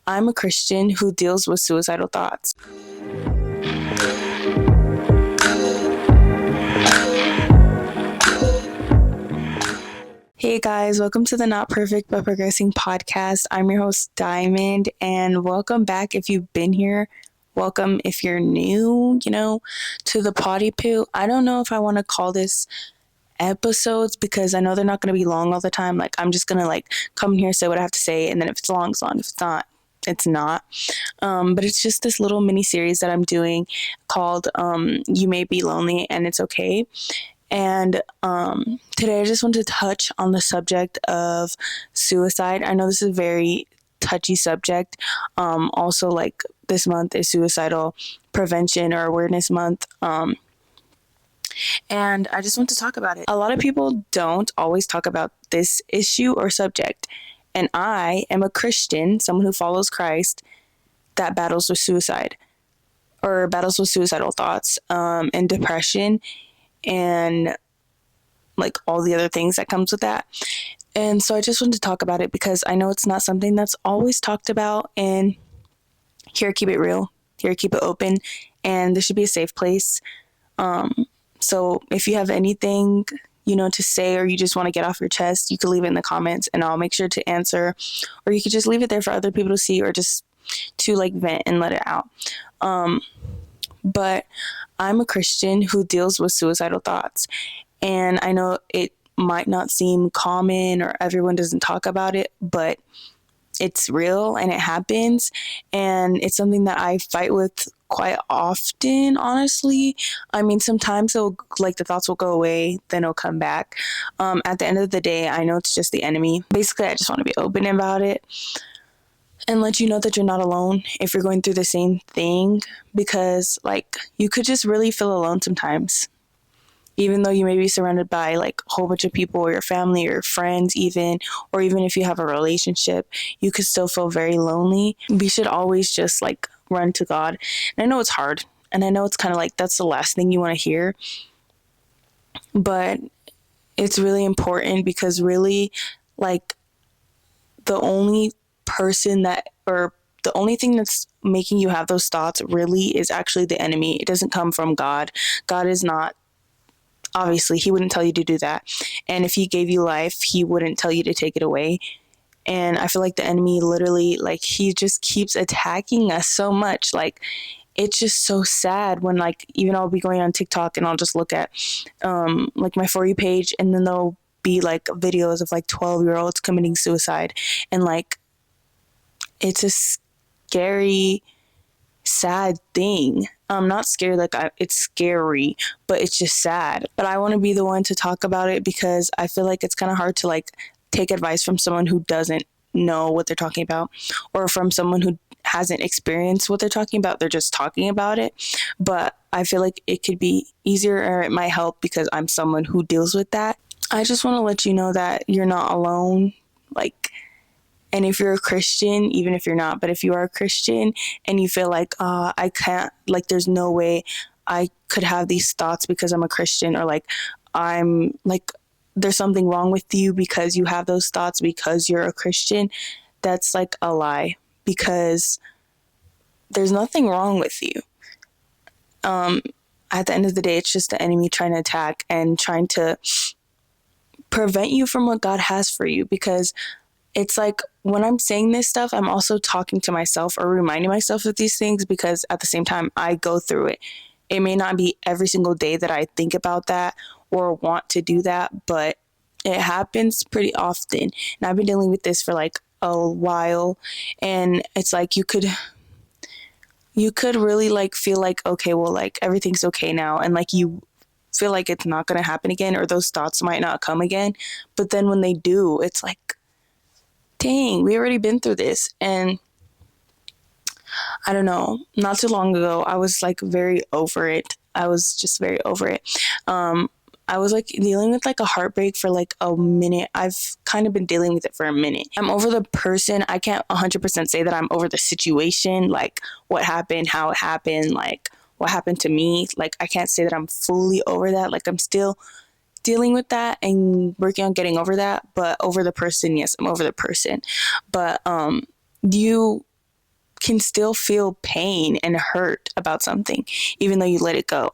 I'm a Christian who deals with suicidal thoughts. Hey guys, welcome to the Not Perfect But Progressing podcast. I'm your host, Diamond, and welcome back if you've been here. Welcome if you're new, to the potty poo. I don't know if I want to call this episodes because I know they're not going to be long all the time. Like, I'm just going to come in here, say what I have to say, and then if it's long, it's long. If it's not, it's not. But it's just this little mini series that I'm doing called You May Be Lonely and It's Okay. And today I just want to touch on the subject of suicide. I know this is a very touchy subject. Also, this month is Suicidal Prevention or Awareness Month. And I just want to talk about it. A lot of people don't always talk about this issue or subject. And I am a Christian, someone who follows Christ, that battles with suicide or battles with suicidal thoughts and depression and all the other things that comes with that. And so I just wanted to talk about it because I know it's not something that's always talked about. And here, keep it real. Here, keep it open. And this should be a safe place. So if you have anything, to say, or you just want to get off your chest, you can leave it in the comments and I'll make sure to answer, or you could just leave it there for other people to see, or just to vent and let it out. But I'm a Christian who deals with suicidal thoughts, and I know it might not seem common or everyone doesn't talk about it, but it's real and it happens, and it's something that I fight with quite often, honestly. I mean, sometimes the thoughts will go away, then it'll come back. At the end of the day, I know it's just the enemy. Basically, I just want to be open about it and let you know that you're not alone if you're going through the same thing, because you could just really feel alone sometimes. Even though you may be surrounded by a whole bunch of people, or your family or friends even, or even if you have a relationship, you could still feel very lonely. We should always just run to God. And I know it's hard, and I know it's kind of that's the last thing you want to hear, but it's really important, because really the only person the only thing that's making you have those thoughts really is actually the enemy. It doesn't come from God. God is not, obviously, he wouldn't tell you to do that. And if he gave you life, he wouldn't tell you to take it away. And I feel like the enemy literally, he just keeps attacking us so much. It's just so sad when, even I'll be going on TikTok and I'll just look at, my For You page, and then there'll be, videos of, 12-year-olds committing suicide. And, it's a scary, sad thing. Not scary, it's scary, but it's just sad. But I want to be the one to talk about it, because I feel like it's kind of hard to take advice from someone who doesn't know what they're talking about, or from someone who hasn't experienced what they're talking about. They're just talking about it. But I feel like it could be easier, or it might help, because I'm someone who deals with that. I just want to let you know that you're not alone. And if you're a Christian, even if you're not, but if you are a Christian and you feel I can't, there's no way I could have these thoughts because I'm a Christian, or I'm there's something wrong with you because you have those thoughts because you're a Christian, that's a lie, because there's nothing wrong with you. At the end of the day, it's just the enemy trying to attack and trying to prevent you from what God has for you, because it's when I'm saying this stuff, I'm also talking to myself or reminding myself of these things, because at the same time, I go through it. It may not be every single day that I think about that or want to do that, but it happens pretty often. And I've been dealing with this for a while, and it's you could really feel okay, well, everything's okay now, and you feel it's not going to happen again, or those thoughts might not come again. But then when they do, it's dang, we already been through this. And I don't know, not too long ago, I was very over it. I was just very over it. I was dealing with a heartbreak for a minute. I've kind of been dealing with it for a minute. I'm over the person. I can't 100% say that I'm over the situation, what happened, how it happened, what happened to me. I can't say that I'm fully over that. I'm still dealing with that and working on getting over that. But over the person, yes, I'm over the person. But you can still feel pain and hurt about something, even though you let it go.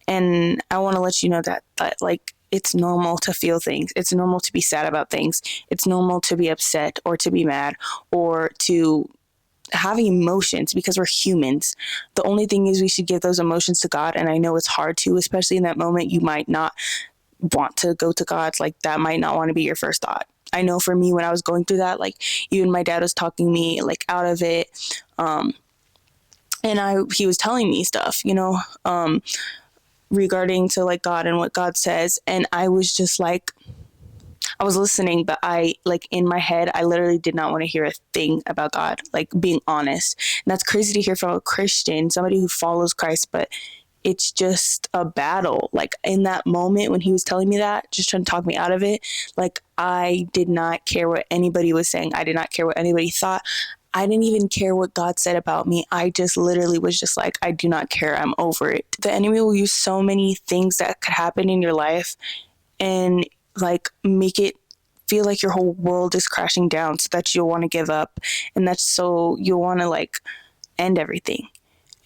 And I want to let you know that like, it's normal to feel things. It's normal to be sad about things. It's normal to be upset or to be mad or to have emotions, because we're humans. The only thing is we should give those emotions to God. And I know it's hard to, especially in that moment, you might not want to go to God. Like, that might not want to be your first thought. I know for me, when I was going through that, like, even my dad was talking me like out of it. And he was telling me stuff, regarding to like God and what God says. And I was just like, I was listening, but I, like, in my head, I literally did not want to hear a thing about God, like, being honest. And that's crazy to hear from a Christian, somebody who follows Christ, but it's just a battle. Like, in that moment when he was telling me that, just trying to talk me out of it, like, I did not care what anybody was saying. I did not care what anybody thought. I didn't even care what God said about me. I just literally was just like, I do not care. I'm over it. The enemy will use so many things that could happen in your life and like make it feel like your whole world is crashing down, so that you'll want to give up, and that's so you'll want to like end everything.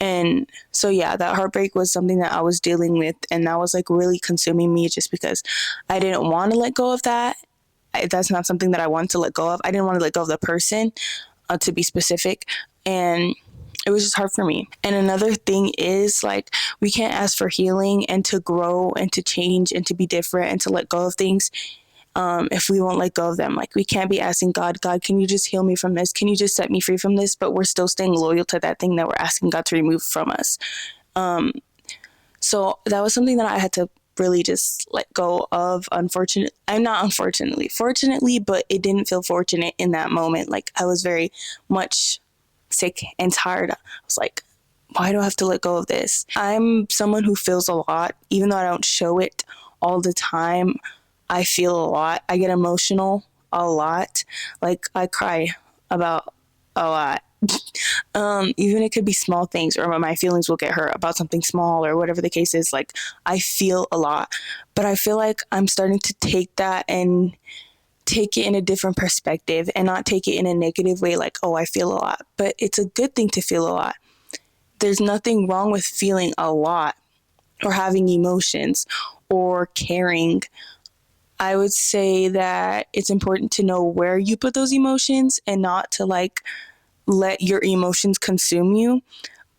And so yeah, that heartbreak was something that I was dealing with, and that was like really consuming me, just because I didn't want to let go of that. That's not something that I wanted to let go of. I didn't want to let go of the person, to be specific, and it was just hard for me. And another thing is, like, we can't ask for healing and to grow and to change and to be different and to let go of things if we won't let go of them. Like, we can't be asking God, can you just heal me from this? Can you just set me free from this? But we're still staying loyal to that thing that we're asking God to remove from us. So that was something that I had to really just let go of. Fortunately, but it didn't feel fortunate in that moment. Like, I was very much sick and tired. I was like, why do I have to let go of this? I'm someone who feels a lot, even though I don't show it all the time. I feel a lot. I get emotional a lot. Like, I cry about a lot. Even it could be small things, or my feelings will get hurt about something small or whatever the case is. Like, I feel a lot, but I feel like I'm starting to take that and take it in a different perspective and not take it in a negative way. Like, oh, I feel a lot, but it's a good thing to feel a lot. There's nothing wrong with feeling a lot or having emotions or caring. I would say that it's important to know where you put those emotions and not to like let your emotions consume you.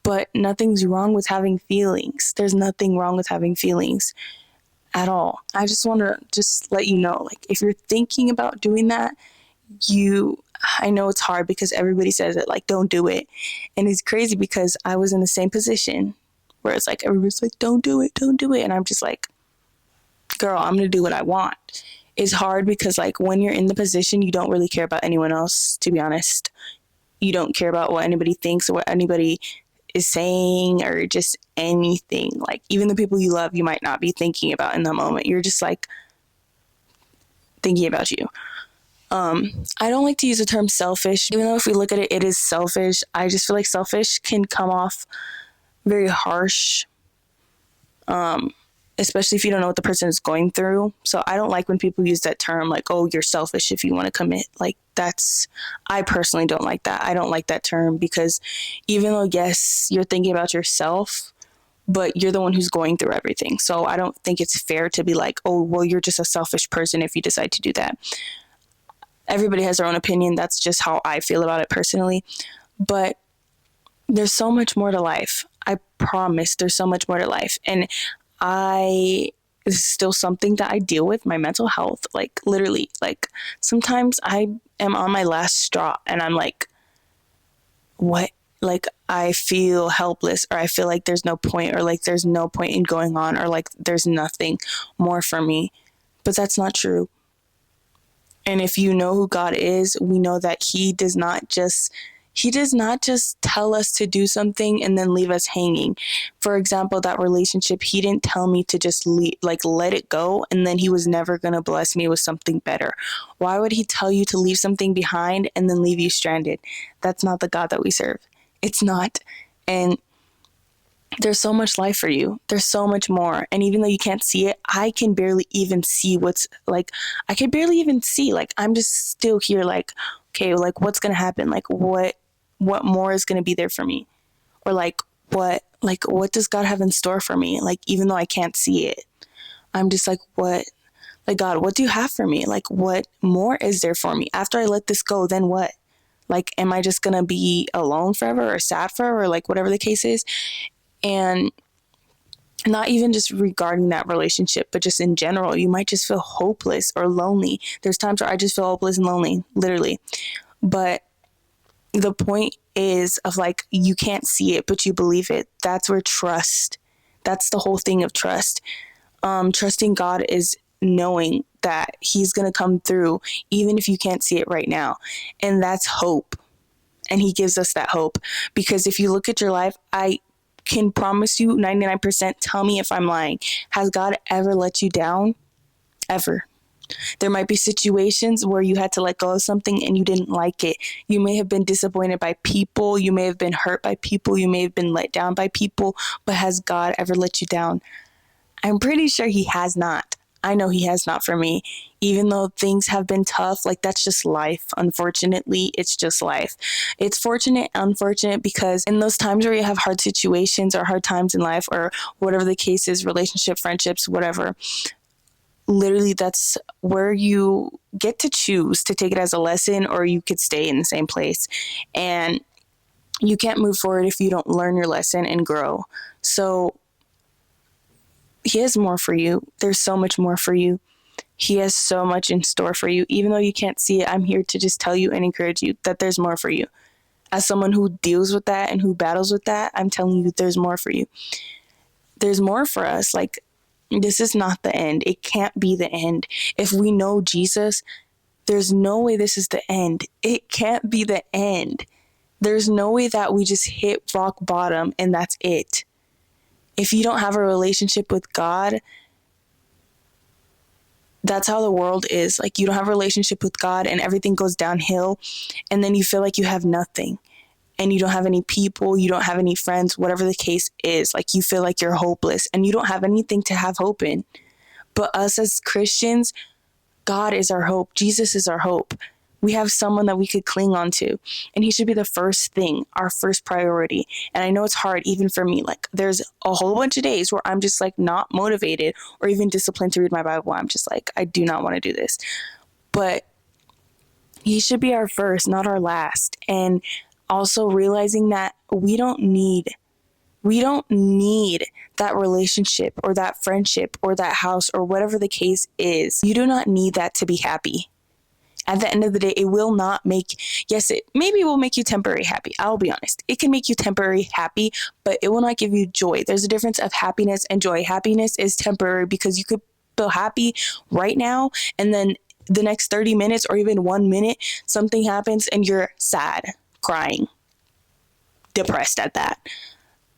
But nothing's wrong with having feelings. There's nothing wrong with having feelings at all. I just want to just let you know, like, if you're thinking about doing that, I know it's hard because everybody says it, like, don't do it. And it's crazy because I was in the same position where it's like, everybody's like, don't do it. And I'm just like, girl, I'm going to do what I want. It's hard because, like, when you're in the position, you don't really care about anyone else, to be honest. You don't care about what anybody thinks or what anybody is saying or just anything. Like, even the people you love, you might not be thinking about in the moment. You're just like thinking about you. I don't like to use the term selfish, even though if we look at it, it is selfish. I just feel like selfish can come off very harsh, especially if you don't know what the person is going through. So I don't like when people use that term, like, oh, you're selfish if you want to commit. Like, I personally don't like that. I don't like that term because even though, yes, you're thinking about yourself, but you're the one who's going through everything. So I don't think it's fair to be like, oh, well, you're just a selfish person if you decide to do that. Everybody has their own opinion. That's just how I feel about it personally. But there's so much more to life. I promise there's so much more to life. And this is still something that I deal with, my mental health. Like, literally, like, sometimes I am on my last straw and I'm like, what? Like, I feel helpless, or I feel like there's no point, or like there's no point in going on, or like there's nothing more for me. But that's not true. And if you know who God is, we know that He does not just tell us to do something and then leave us hanging. For example, that relationship, He didn't tell me to just let it go, and then He was never going to bless me with something better. Why would He tell you to leave something behind and then leave you stranded? That's not the God that we serve. It's not. And there's so much life for you. There's so much more. And even though you can't see it, I can barely even see I can barely even see, like, I'm just still here, like, okay, like, what's going to happen? Like, what what more is going to be there for me? Or what does God have in store for me? Like, even though I can't see it, I'm just like, what? Like, God, what do you have for me? Like, what more is there for me? After I let this go, then what? Like, am I just going to be alone forever or sad forever or like whatever the case is? And not even just regarding that relationship, but just in general, you might just feel hopeless or lonely. There's times where I just feel hopeless and lonely, literally. But the point is of like, you can't see it, but you believe it. That's where that's the whole thing of trust. Trusting God is knowing that he's going to come through, even if you can't see it right now. And that's hope. And he gives us that hope, because if you look at your life, I can promise you 99%, tell me if I'm lying. Has God ever let you down? Ever? There might be situations where you had to let go of something and you didn't like it. You may have been disappointed by people. You may have been hurt by people. You may have been let down by people. But has God ever let you down? I'm pretty sure he has not. I know he has not for me. Even though things have been tough, like that's just life. Unfortunately, it's just life. It's fortunate, unfortunate, because in those times where you have hard situations or hard times in life or whatever the case is, relationship, friendships, whatever, literally that's where you get to choose to take it as a lesson, or you could stay in the same place. And you can't move forward if you don't learn your lesson and grow. So he has more for you. There's so much more for you. He has so much in store for you. Even though you can't see it, I'm here to just tell you and encourage you that there's more for you. As someone who deals with that and who battles with that, I'm telling you there's more for you. There's more for us. Like, this is not the end. It can't be the end. If we know Jesus, there's no way this is the end. It can't be the end. There's no way that we just hit rock bottom and that's it. If you don't have a relationship with God, that's how the world is. Like, you don't have a relationship with God and everything goes downhill, and then you feel like you have nothing and you don't have any people, you don't have any friends, whatever the case is. Like, you feel like you're hopeless and you don't have anything to have hope in. But us as Christians, God is our hope. Jesus is our hope. We have someone that we could cling on to, and he should be the first thing, our first priority. And I know it's hard even for me. Like, there's a whole bunch of days where I'm just like not motivated or even disciplined to read my Bible. I'm just like, I do not want to do this. But he should be our first, not our last. And also realizing that we don't need that relationship or that friendship or that house or whatever the case is. You do not need that to be happy. At the end of the day, it will not make, yes, it maybe will make you temporary happy. I'll be honest. It can make you temporary happy, but it will not give you joy. There's a difference of happiness and joy. Happiness is temporary because you could feel happy right now, and then the next 30 minutes or even 1 minute, something happens and you're sad, crying, depressed at that.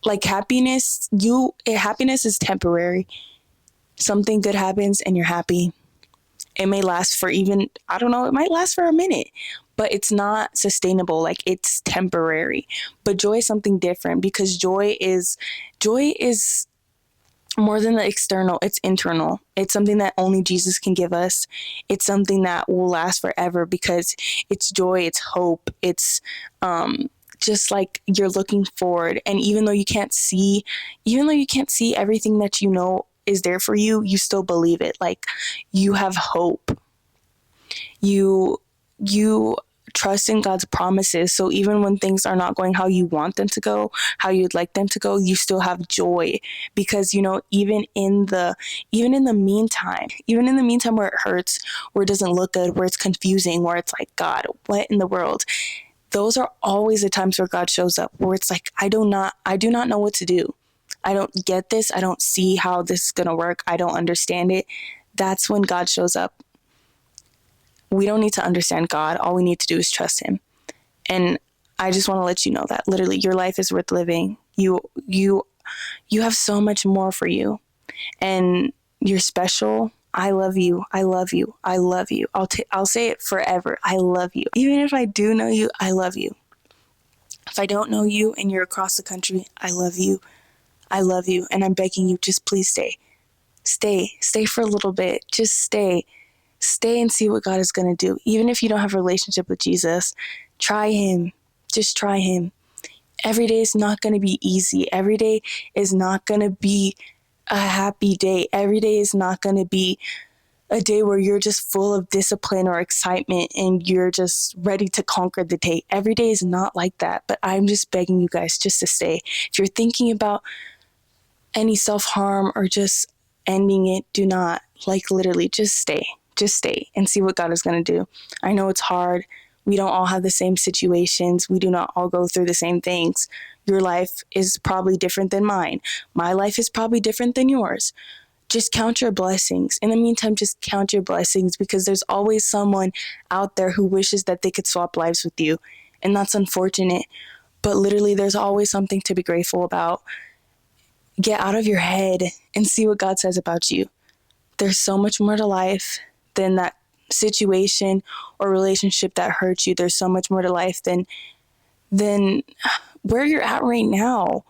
Like, happiness is temporary. Something good happens and you're happy. It may last for even, I don't know, it might last for a minute, but it's not sustainable. Like, it's temporary. But joy is something different, because joy is more than the external. It's internal. It's something that only Jesus can give us. It's something that will last forever because it's joy, it's hope, it's just like you're looking forward. And even though you can't see everything that you know is there for you, you still believe it. Like, you have hope. You trust in God's promises. So even when things are not going how you want them to go, how you'd like them to go, you still have joy, because even in the meantime where it hurts, where it doesn't look good, where it's confusing, where it's like, God, what in the world? Those are always the times where God shows up, where it's like, I do not know what to do. I don't get this. I don't see how this is going to work. I don't understand it. That's when God shows up. We don't need to understand God. All we need to do is trust him. And I just want to let you know that literally your life is worth living. You have so much more for you, and you're special. I love you. I love you. I love you. I'll say it forever. I love you. Even if I do know you, I love you. If I don't know you and you're across the country, I love you. I love you, and I'm begging you, just please stay. Stay for a little bit. Just stay and see what God is going to do. Even if you don't have a relationship with Jesus, try him. Just try him. Every day is not going to be easy. Every day is not going to be a happy day. Every day is not going to be a day where you're just full of discipline or excitement and you're just ready to conquer the day. Every day is not like that, but I'm just begging you guys just to stay. If you're thinking about any self-harm or just ending it, do not. Like, literally, just stay. Just stay and see what God is going to do. I know it's hard. We don't all have the same situations. We do not all go through the same things. Your life is probably different than mine. My life is probably different than yours. Just count your blessings. In the meantime, just count your blessings, because there's always someone out there who wishes that they could swap lives with you. And that's unfortunate. But literally, there's always something to be grateful about. Get out of your head and see what God says about you. There's so much more to life than that situation or relationship that hurt you. There's so much more to life than where you're at right now.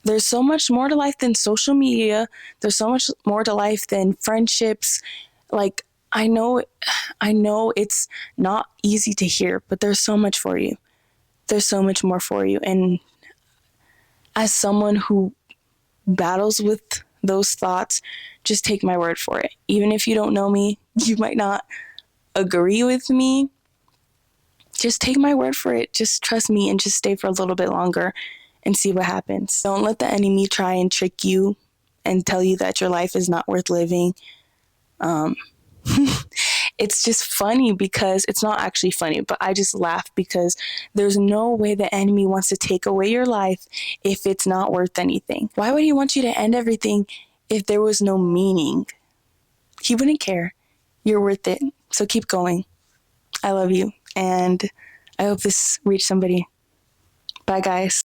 There's so much more to life than social media. There's so much more to life than friendships. Like, I know it's not easy to hear, but there's so much for you. There's so much more for you. And as someone who battles with those thoughts, just take my word for it. Even if you don't know me, you might not agree with me. Just take my word for it. Just trust me and just stay for a little bit longer and see what happens. Don't let the enemy try and trick you and tell you that your life is not worth living. It's just funny, because it's not actually funny, but I just laugh because there's no way the enemy wants to take away your life if it's not worth anything. Why would he want you to end everything if there was no meaning? He wouldn't care. You're worth it. So keep going. I love you. And I hope this reached somebody. Bye, guys.